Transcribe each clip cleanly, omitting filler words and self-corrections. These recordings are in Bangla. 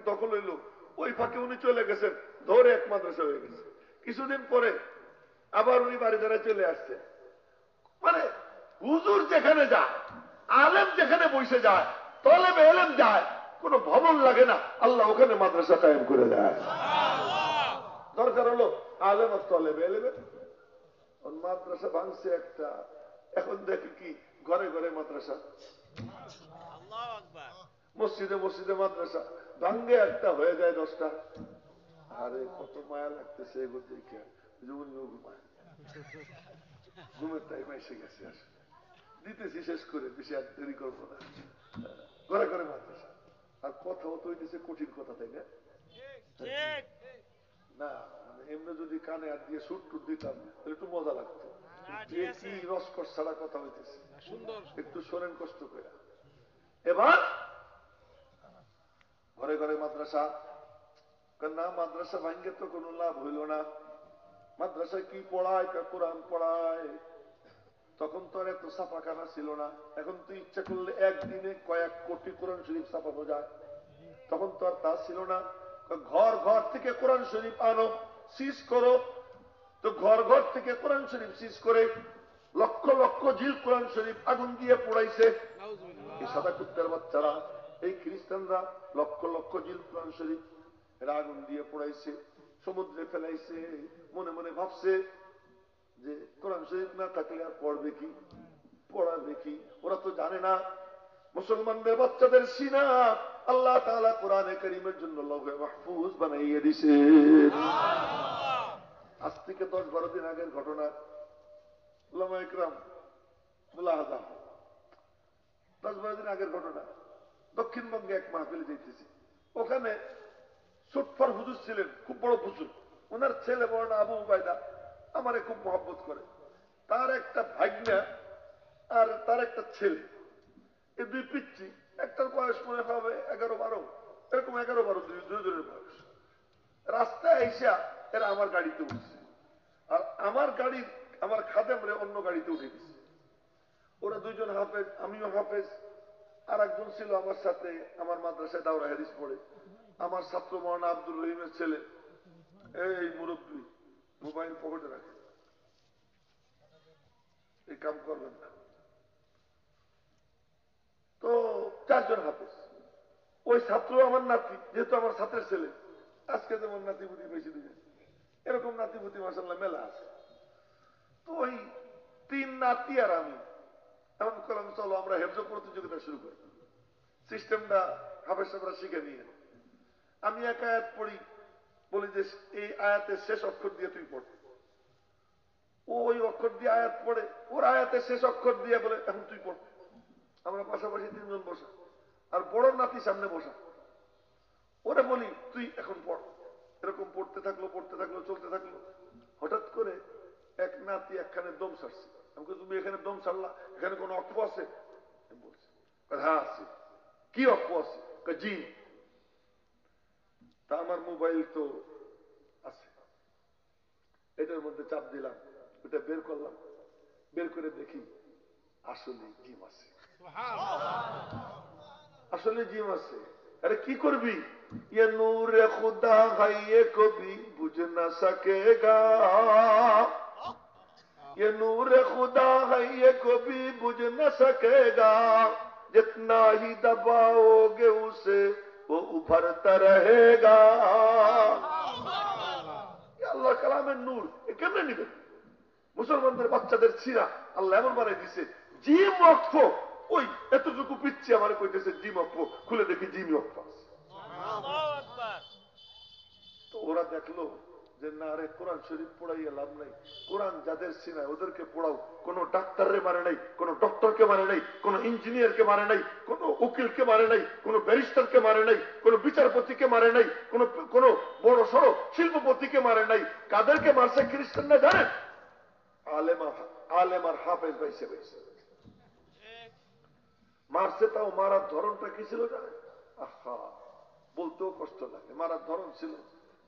দখল হইল, ওই ফাঁকে উনি চলে গেছেন, ধরে এক মাদ্রাসা হয়ে গেছে। কিছুদিন পরে আবার উনি বাড়ি দ্বারা চলে আসছে। মানে হুজুর যেখানে যায়, আলেম যেখানে বসে যায়, তলেবে এলেম যায়, কোনো ভবন লাগে না, আল্লাহ ওখানে মাদ্রাসা কায়েম করে দেয়। দরকার হলো আলেম আর তলেবে এলেবে। মাদ্রাসা ভাঙছে একটা, এখন দেখি কি ঘরে ঘরে মাদ্রাসা, মসজিদে মসজিদে মাদ্রাসা, ভাঙ্গে একটা হয়ে যায় 10টা। আরে কত মায়া লাগতেছে এগুলো দেখে, উনিও ঘুমায়, ঘুমের টাইম এসে গেছে, আসলে দিতেছি শেষ করে, বেশি আর দেরি করবো না। ঘরে ঘরে মাদ্রাসা, আর কথাও তো হইতেছে কঠিন কথা, তাই না? না মানে এমনি যদি কানে হাত দিয়ে সুট টুট দিতাম তাহলে একটু মজা লাগতো। যে কি রসকস ছাড়া কথা হইতেছে, একটু শোনেন কষ্ট করে। এবার ঘরে ঘরে মাদ্রাসা, না মাদ্রাসা ভাঙ্গে তো কোনো লাভ হইল না। মাদ্রাসায় কি পড়ায়? কোরআন পড়ায়। তখন তো আর এত ছাপাখানা ছিল না, এখন তো ইচ্ছা করলে একদিনে কয়েক কোটি কোরআন শরীফ ছাপানো যায়। তখন তো আর তা ছিল না। ঘর ঘর থেকে কোরআন শরীফ আনো, সিজ করো। তো ঘর ঘর থেকে কোরআন শরীফ সিজ করে লক্ষ লক্ষ জিল কোরআন শরীফ আগুন দিয়ে পোড়াইছে। এই সাদা কুত্তার বাচ্চারা, এই খ্রিস্টানরা লক্ষ লক্ষ জিল কোরআন শরীফ এরা আগুন দিয়ে পোড়াইছে, সমুদ্রে ফেলাইছে। মনে মনে ভাবছে যে কোরআন শরীফ না থাকলে আর পড়বে কি, পড়াবে কি? ওরা তো জানে না মুসলমানদের বাচ্চাদের সিনা আল্লাহ তাআলা কোরআনে কারীমের জন্য লৌহে মাহফুজ বানাইয়ে দিছে। আজ থেকে 10-12 দিন আগের ঘটনা, উলামা ইকরাম মুলাহাজা, 10-12 দিন আগের ঘটনা। দক্ষিণবঙ্গে এক মাহফিলে যাইতেছি, ওখানে সুটফার হুজুর ছিলেন, খুব বড় হুজুর। ওনার ছেলে বড় না আবু উবাইদা, আমারে খুব মহব্বত করে। তার একটা ভাগ্না আর তার একটা ছেলে, এই দুই পিচ্ছি, একটার বয়স মনে হবে 11-12, এরকম 11-12 দুজনের বয়স। রাস্তায় আইসা এরা আমার গাড়িতে উঠছে, আর আমার গাড়ির আমার খাদেমরে অন্য গাড়িতে উঠে দিচ্ছে। ওরা দুইজন হাফেজ, আমিও হাফেজ, আর একজন ছিল আমার সাথে, আমার মাদ্রাসায় দাওরা হাদিস পড়ে, আমার ছাত্র মৌলানা আব্দুর রহিমের ছেলে। এই মুরব্বী মোবাইল পকেটে রাখে, এই কাম করবেন না। তো 4 জন হাফেজ। ওই ছাত্র আমার নাতি, যেহেতু আমার ছাত্রের ছেলে, আজকে যেমন নাতিপুতি বেশি দিবেন, এরকম নাতিপুতি মাশাআল্লাহ মেলা আছে। তো ওই 3 নাতি আর আমি এখন করলাম চলো আমরা হেফজ প্রতিযোগিতা শুরু করি, সিস্টেমটা হাফেজ সাহেবরা শিখে নিয়ে। আমি এক আয়াত পড়ি, বলি যে এই আয়াতের শেষ অক্ষর দিয়ে তুই পড়। ওই অক্ষর দিয়ে আয়াত পড়ে, ওর আয়াতের শেষ অক্ষর দিয়ে বলে এখন তুই পড়। আমরা পাশাপাশি 3 জন বসা, আর বড় নাতি সামনে বসা। ওরা বলি তুই এখন পড়। এরকম পড়তে থাকলো চলতে থাকলো। হঠাৎ করে এক নাতি একখানে দম ছাড়ছে। আমাকে তুমি এখানে দম ছাড়লা, এখানে কোনো অক্ষ আছে? বলছে হ্যাঁ আছে। কি অক্ষ আছে? জি। তা আমার মোবাইল তো আছে, এটার মধ্যে চাপ দিলাম, ওটা বের করলাম, বের করে দেখি আসলে জিম আছে, আসলে জিম আছে। আরে কি করবি? ये नूर खुदा है ये कभी बुझ न सकेगा, ये नूर खुदा है ये कभी बुझ न सकेगा, जितना ही दबाओगे उसे वो उभरता रहेगा। আল্লাহ কালামের নূর, এ কেমনে নিবেন? মুসলমানদের বাচ্চাদের ছিঁড়া আল্লাহ এমন বানাই দিছে, জিম অক্ষ ওই এতটুকু পিচ্ছি আমার কইতেছে জিম অক্ষ, খুলে দেখি জিম অক্ষ আছে। তো ওরা দেখলো যে না রে, কোরআন শরীফ পড়াইয়া লাভ নাই, কোরআন যাদের সিনায় ওদেরকে পড়াও। কোন ডাক্তাররে মারে নাই, কোন ডক্টরকে মারে নাই, কোন ইঞ্জিনিয়ারকে মারে নাই, কোন উকিলকে মারে নাই, কোন ব্যারিস্টারকে মারে নাই, কোন বিচারপতিকে মারে নাই, কোন বড় সড়ো শিল্পপতিকে মারে নাই। কাদেরকে মারছে খ্রিস্টানরা জানেন? আলেম আর হাফেজ ভাইসে ভাইসে মারছে। তাও মারার ধরনটা কি ছিল জানেন? আহা, বলতেও কষ্ট লাগে। মারার ধরন ছিল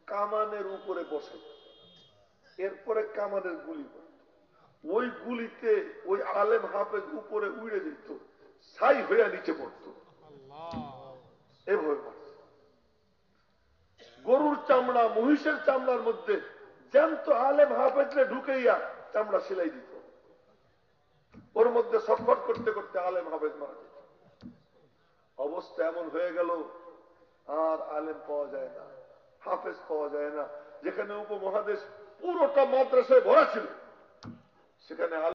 কামানের উপরে বসে, এরপরে কামানের গুলি করত, ওই গুলিতে ওই আলেম হাফেজ উপরে উড়ে যেত, ছাই হইয়া নিচে পড়ত, এভাবে মারছে। চামড়া, মহিষের চামড়ার মধ্যে জ্যান্ত আলেম হাফেজরে ঢুকেইয়া চামড়া সেলাই দিত। ওর মধ্যে সফর করতে করতে আলেম হাফেজ মারা যেত। অবস্থা এমন হয়ে গেল, আর আলেম পাওয়া যায় না, হাফেজ পাওয়া যায় না। যেখানে উপমহাদেশ পুরোটা মাদ্রাসায় ভরা ছিল, সেখানে